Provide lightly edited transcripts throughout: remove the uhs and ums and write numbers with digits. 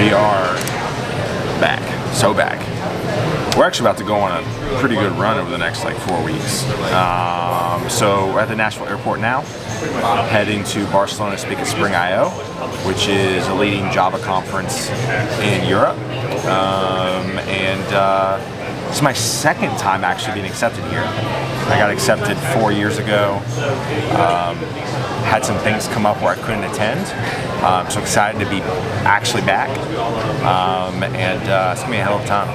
We are back, so back. We're actually about to go on a pretty good run over the next like 4 weeks. So we're at the Nashville airport now, heading to Barcelona to speak at Spring I/O, which is a leading Java conference in Europe. This is my second time actually being accepted here. I got accepted 4 years ago. Had some things come up where I couldn't attend. So excited to be actually back. It's gonna be a hell of a time.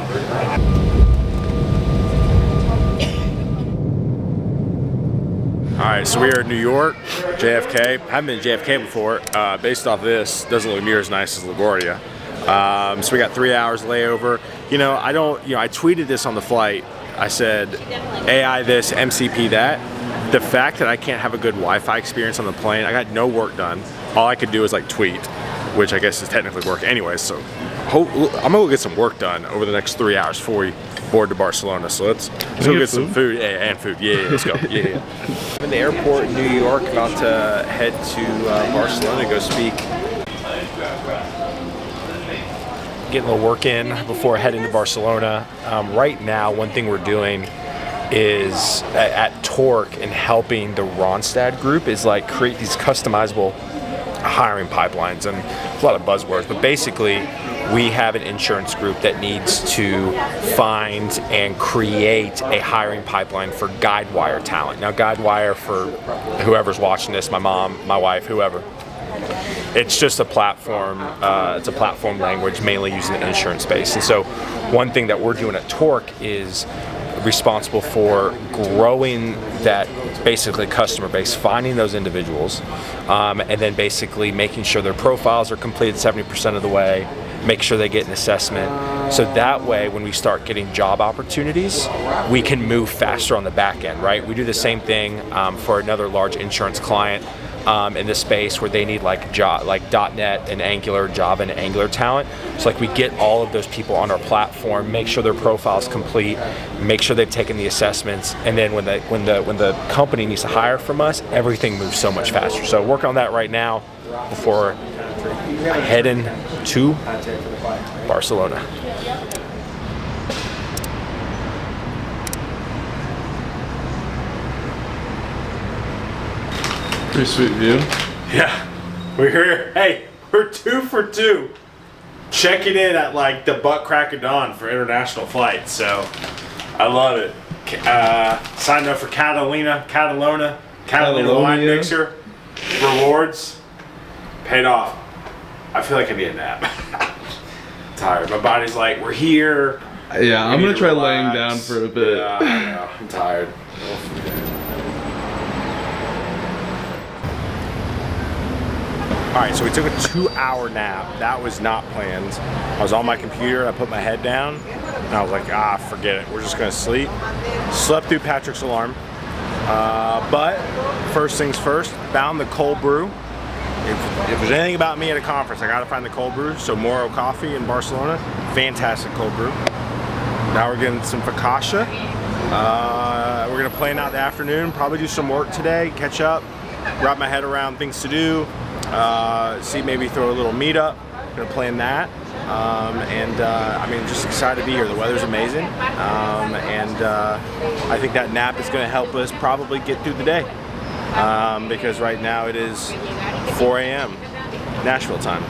Alright, so we are in New York, JFK. Haven't been to JFK before. Based off this, doesn't look near as nice as LaGuardia. So we got 3 hours layover. I tweeted this on the flight. I said, AI this, MCP that. The fact that I can't have a good Wi-Fi experience on the plane, I got no work done. All I could do is like tweet, which I guess is technically work anyway. So I'm gonna go get some work done over the next 3 hours before we board to Barcelona. So let's go get some food. Yeah, and food. Yeah, let's go. Yeah. I'm in the airport in New York, about to head to Barcelona to go speak. Getting a little work in before heading to Barcelona. Right now, one thing we're doing is at Torque and helping the Ronstadt group is like create these customizable hiring pipelines, and a lot of buzzwords, but basically we have an insurance group that needs to find and create a hiring pipeline for Guidewire talent. Now Guidewire, for whoever's watching this, my mom, my wife, whoever, it's just a platform, it's a platform language mainly used in the insurance space. And so one thing that we're doing at Torque is responsible for growing that basically customer base, finding those individuals, and then basically making sure their profiles are completed 70% of the way, make sure they get an assessment. So that way, when we start getting job opportunities, we can move faster on the back end, right? We do the same thing for another large insurance client in this space where they need like .NET and Angular, Java and Angular talent. So like we get all of those people on our platform, make sure their profile's complete, make sure they've taken the assessments, and then when the company needs to hire from us, everything moves so much faster. So working on that right now before heading to Barcelona. Pretty sweet view. Yeah, we're here. Hey, we're 2 for 2. Checking in at like the butt crack of dawn for international flights. So I love it. Signed up for Catalina wine mixer. Rewards. Paid off. I feel like I need a nap. Tired. My body's like, we're here. Yeah, I'm gonna try laying down for a bit. Yeah, I know. I'm tired. Alright, so we took a 2-hour nap. That was not planned. I was on my computer, I put my head down, and I was like, forget it. We're just gonna sleep. Slept through Patrick's alarm. But first things first, found the cold brew. If there's anything about me at a conference, I gotta find the cold brew. So Moro Coffee in Barcelona, fantastic cold brew. Now we're getting some focaccia. We're gonna plan out the afternoon, probably do some work today, catch up, wrap my head around things to do. See, maybe throw a little meetup. Gonna plan that, I mean, just excited to be here. The weather's amazing, I think that nap is gonna help us probably get through the day, because right now it is 4 a.m. Nashville time.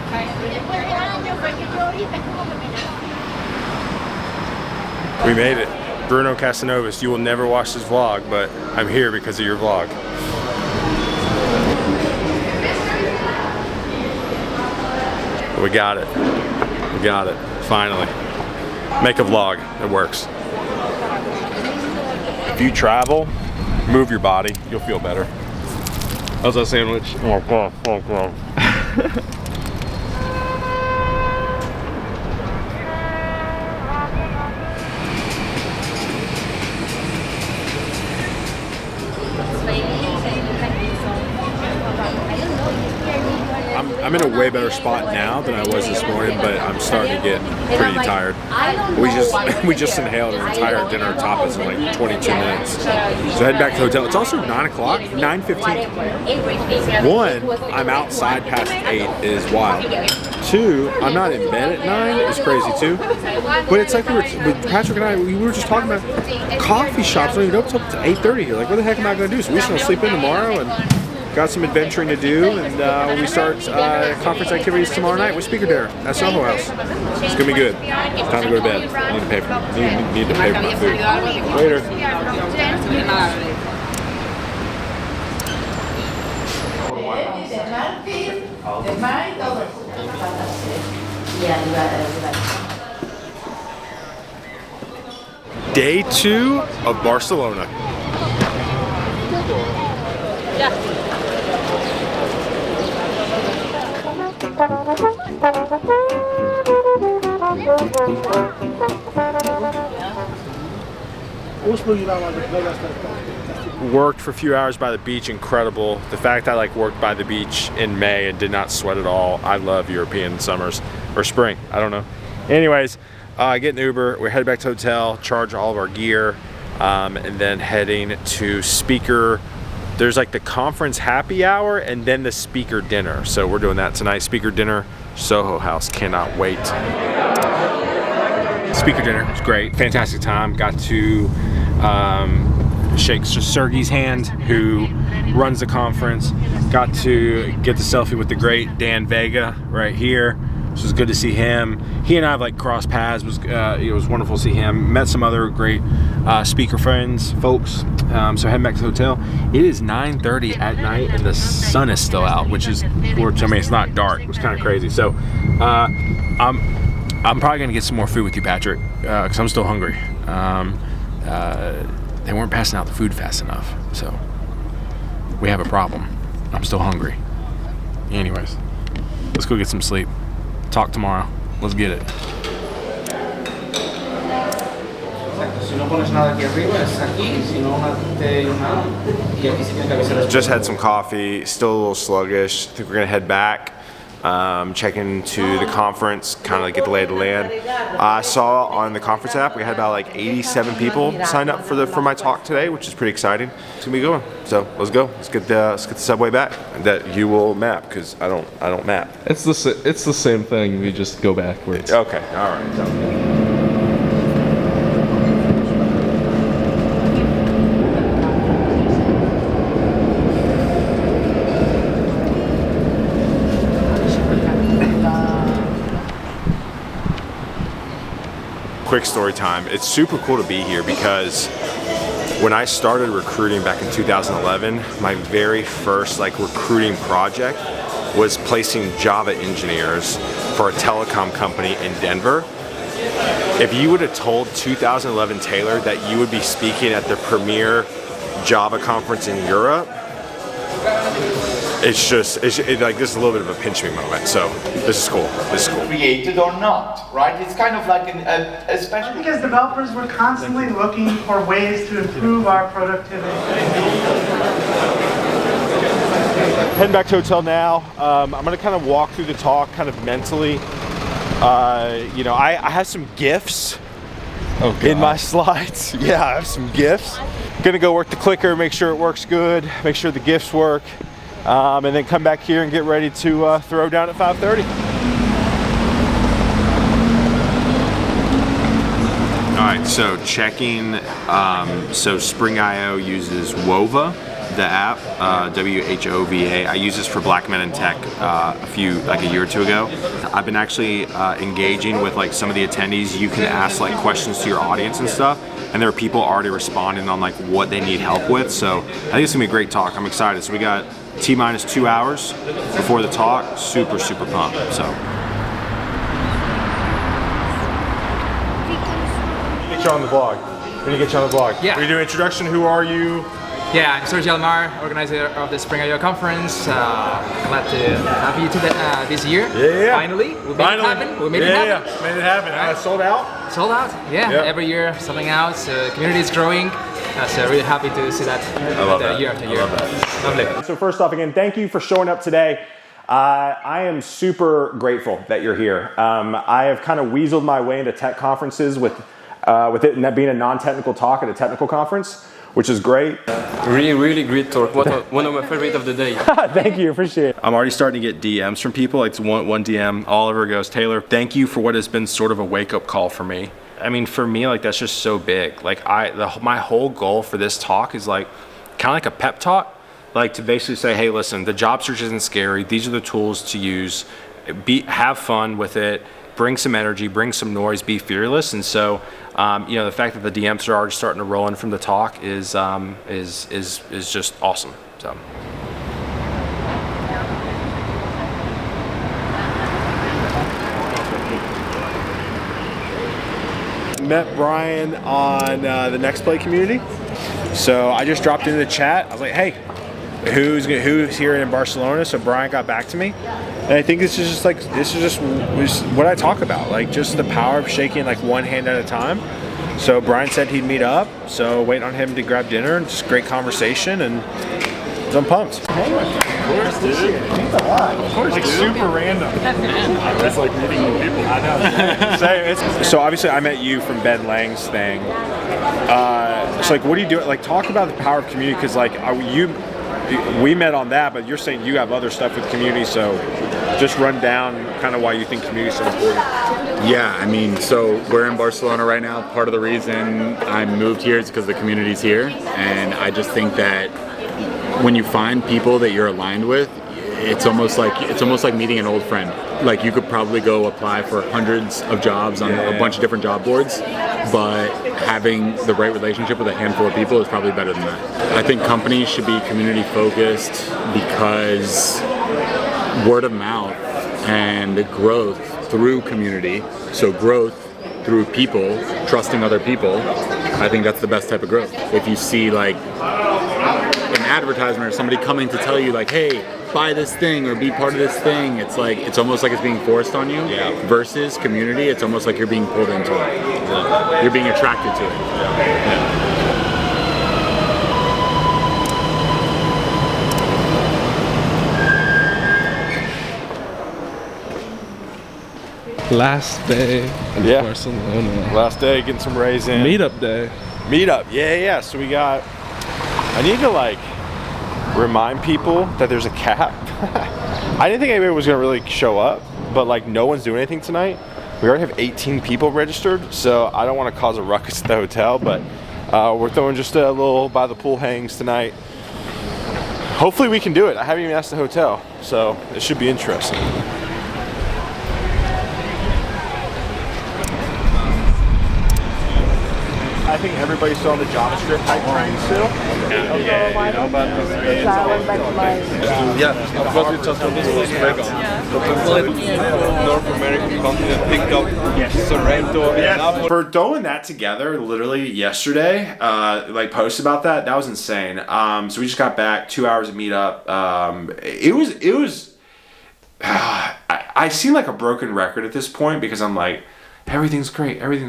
We made it. Bruno Casanovas, you will never watch this vlog, but I'm here because of your vlog. We got it. We got it. Finally. Make a vlog. It works. If you travel, move your body. You'll feel better. How's that sandwich? I'm in a way better spot now than I was this morning, but I'm starting to get pretty tired. We just inhaled an entire dinner of tapas in like 22 minutes. So head back to the hotel. It's also 9 o'clock, 9:15. One, I'm outside past 8 is wild. 2, I'm not in bed at 9. It's crazy too. But it's like with Patrick and I, we were just talking about coffee shops don't even open until 8:30 here. Like, what the heck am I going to do? So we're just going to sleep in tomorrow and got some adventuring to do. And we start conference activities tomorrow night with speaker dinner at Soho House. It's going to be good. It's time to go to bed. I need to pay for my food. Later. Day 2 of Barcelona. Worked for a few hours by the beach, incredible. The fact I like worked by the beach in May and did not sweat at all. I love European summers, or spring, I don't know. Anyways, get an Uber, we're headed back to the hotel, charge all of our gear, and then heading to speaker. There's like the conference happy hour and then the speaker dinner. So we're doing that tonight. Speaker dinner, Soho House, cannot wait. Speaker dinner was great, fantastic time. Got to shake Sergey's hand, who runs the conference. Got to get the selfie with the great Dan Vega right here, which was good to see him. He and I have like crossed paths. It was wonderful to see him. Met some other great speaker friends, folks. So heading back to the hotel. It is 9:30 at night and the sun is still out, which I mean, it's not dark. It was kind of crazy. So I'm probably gonna get some more food with you, Patrick, because I'm still hungry. They weren't passing out the food fast enough, so we have a problem. I'm still hungry. Anyways, let's go get some sleep. Talk tomorrow. Let's get it. Just had some coffee, still a little sluggish. I think we're gonna head back, check into the conference, kind of like get the lay of the land. I saw on the conference app we had about like 87 people signed up for my talk today, which is pretty exciting. It's gonna be going. So let's go. Let's get the subway back. That you will map, because I don't map. It's the same thing. We just go backwards. Okay. All right. Quick story time. It's super cool to be here because when I started recruiting back in 2011, my very first like recruiting project was placing Java engineers for a telecom company in Denver. If you would have told 2011 Taylor that you would be speaking at the premier Java conference in Europe, it's like this is a little bit of a pinch me moment. So this is cool. This is cool. Created or not, right? It's kind of like especially because developers were constantly looking for ways to improve our productivity. Heading back to hotel now. I'm gonna kind of walk through the talk kind of mentally. You know, I have some GIFs in my slides. Yeah, I have some GIFs. Gonna go work the clicker, make sure it works good, make sure the GIFs work. And then come back here and get ready to throw down at 5:30. All right, so checking. So Spring.io uses Wova, the app, WHOVA. I used this for Black Men in Tech like a year or two ago. I've been actually engaging with like some of the attendees. You can ask like questions to your audience and stuff, and there are people already responding on like what they need help with. So I think it's gonna be a great talk. I'm excited. So we got T-minus 2 hours before the talk. Super pumped. So get you on the vlog. We're gonna get you on the vlog. Yeah. We do introduction. Who are you? Yeah, I'm Sergey Almar, organizer of the Spring.io conference. Glad to have you this year. Yeah. Finally, we made it happen. We made it happen. Yeah, made it happen. Sold out. Sold out. Yeah. Yep. Every year selling out. Community is growing. So really happy to see that. I love that. Year after year. I love that. Lovely. So first off, again, thank you for showing up today. I am super grateful that you're here. I have kind of weaseled my way into tech conferences with it being a non-technical talk at a technical conference. which is great. Really great talk. One of my favorite of the day. Thank you, appreciate it. I'm already starting to get DMs from people. Like one DM, Oliver goes, Taylor, thank you for what has been sort of a wake-up call for me. I mean, for me, like that's just so big. Like my whole goal for this talk is like kind of like a pep talk, like to basically say, hey, listen, the job search isn't scary. These are the tools to use. Have fun with it. Bring some energy, bring some noise, be fearless. And so, you know, the fact that the DMs are already starting to roll in from the talk is just awesome. So. Met Brian on the Next Play community. So I just dropped into the chat. I was like, hey, who's here in Barcelona? So Brian got back to me. And I think this is just what I talk about, like just the power of shaking like one hand at a time. So Brian said he'd meet up, so waiting on him to grab dinner, and just great conversation, and I'm pumped. Of course, dude. Of course, like dude. Super random. It's like meeting new people. I know. So obviously I met you from Ben Lang's thing. So like, what do you do? Like, talk about the power of community, because like we met on that, but you're saying you have other stuff with community, so just run down kind of why you think community is so important. Yeah, I mean, so we're in Barcelona right now. Part of the reason I moved here is because the community's here, and I just think that when you find people that you're aligned with, it's almost like meeting an old friend. Like, you could probably go apply for hundreds of jobs on a bunch of different job boards, but having the right relationship with a handful of people is probably better than that. I think companies should be community focused because word of mouth and growth through community, so growth through people, trusting other people, I think that's the best type of growth. If you see like an advertisement or somebody coming to tell you like, hey, buy this thing or be part of this thing, it's like, it's almost like it's being forced on you. Yeah. Versus community, it's almost like you're being pulled into it. Yeah. You're being attracted to it. Yeah. Last day in Barcelona. Last day, getting some rays in. Meetup day. Meetup, yeah. So I need to like remind people that there's a cap. I didn't think anybody was gonna really show up, but like no one's doing anything tonight. We already have 18 people registered, so I don't want to cause a ruckus at the hotel, but we're throwing just a little by the pool hangs tonight. Hopefully we can do it. I haven't even asked the hotel, so it should be interesting. I think everybody's still on the JavaScript hype train still. Yeah, you know, but it's all yeah, of course we just want this was North American continent picked up Sorrento. For throwing that together, literally yesterday, like post about that was insane. So we just got back, 2 hours of meetup. It was. I seem like a broken record at this point because I'm like, everything's great. Everything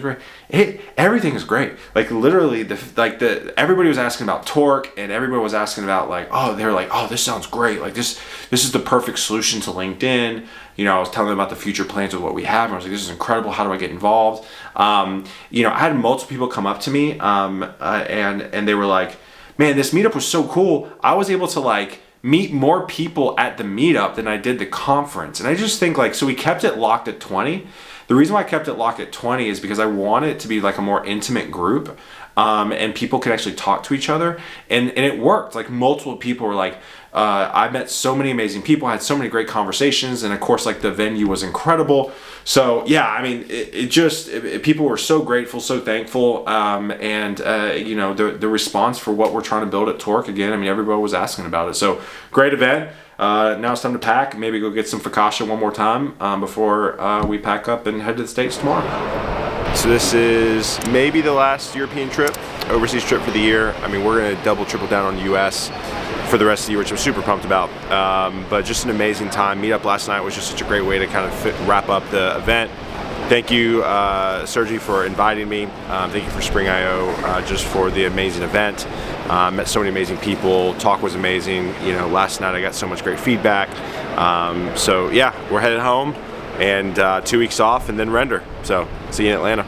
is great. Like literally, everybody was asking about Torque, and everybody was asking about like, they were like, this sounds great. Like this is the perfect solution to LinkedIn. You know, I was telling them about the future plans of what we have, and I was like, this is incredible. How do I get involved? You know, I had multiple people come up to me, and they were like, man, this meetup was so cool. I was able to like meet more people at the meetup than I did the conference, and I just think like, so we kept it locked at 20. The reason why I kept it locked at 20 is because I wanted it to be like a more intimate group, and people could actually talk to each other, and it worked. Like multiple people were like, I met so many amazing people, I had so many great conversations, and of course like the venue was incredible. So yeah, I mean, people were so grateful, so thankful, and you know, the response for what we're trying to build at Torque, again, I mean, everybody was asking about it. So great event. Now it's time to pack, maybe go get some focaccia one more time before we pack up and head to the States tomorrow. So this is maybe the last European trip, overseas trip for the year. I mean, we're gonna double, triple down on the US for the rest of the year, which I'm super pumped about. But just an amazing time. Meetup last night was just such a great way to kind of wrap up the event. Thank you, Sergi, for inviting me. Thank you for Spring IO just for the amazing event. Met so many amazing people. Talk was amazing. You know, last night I got so much great feedback. So yeah, we're headed home and 2 weeks off and then render. So see you in Atlanta.